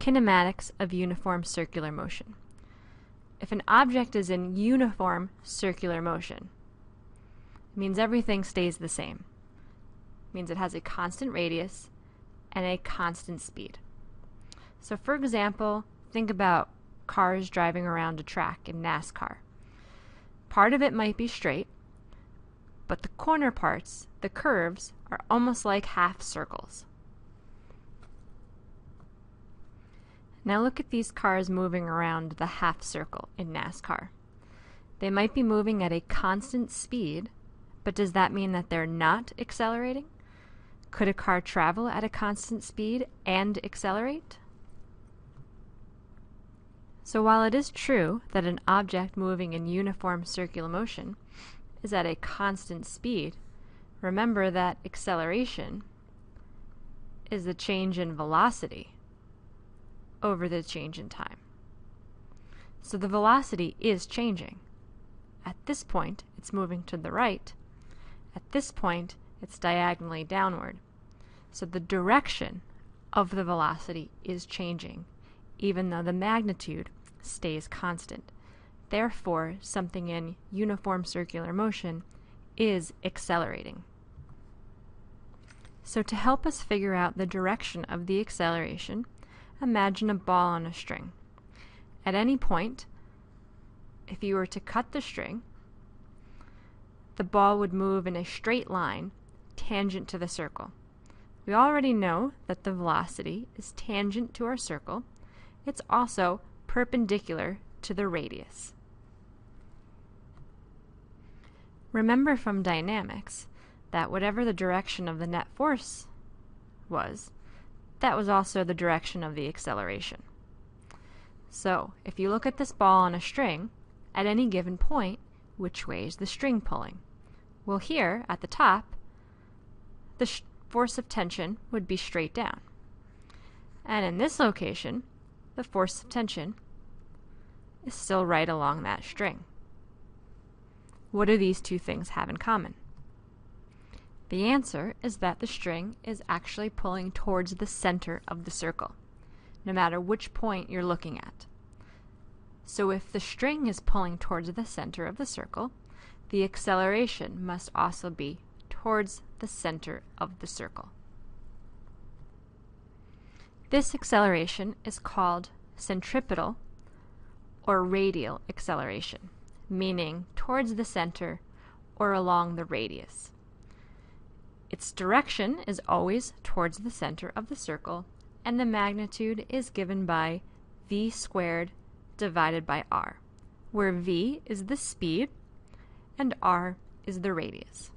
Kinematics of uniform circular motion. If an object is in uniform circular motion, it means everything stays the same. It means it has a constant radius and a constant speed. So for example, think about cars driving around a track in NASCAR. Part of it might be straight, but the corner parts, the curves, are almost like half circles. Now look at these cars moving around the half circle in NASCAR. They might be moving at a constant speed, but does that mean that they're not accelerating? Could a car travel at a constant speed and accelerate? So while it is true that an object moving in uniform circular motion is at a constant speed, remember that acceleration is the change in velocity over the change in time. So the velocity is changing. At this point, it's moving to the right. At this point, it's diagonally downward. So the direction of the velocity is changing, even though the magnitude stays constant. Therefore, something in uniform circular motion is accelerating. So to help us figure out the direction of the acceleration, imagine a ball on a string. At any point, if you were to cut the string, the ball would move in a straight line tangent to the circle. We already know that the velocity is tangent to our circle. It's also perpendicular to the radius. Remember from dynamics that whatever the direction of the net force was, that was also the direction of the acceleration. So, if you look at this ball on a string, at any given point, which way is the string pulling? Well, here, at the top, the force of tension would be straight down. And in this location, the force of tension is still right along that string. What do these two things have in common? The answer is that the string is actually pulling towards the center of the circle, no matter which point you're looking at. So if the string is pulling towards the center of the circle, the acceleration must also be towards the center of the circle. This acceleration is called centripetal or radial acceleration, meaning towards the center or along the radius. Its direction is always towards the center of the circle, and the magnitude is given by v squared divided by r, where v is the speed and r is the radius.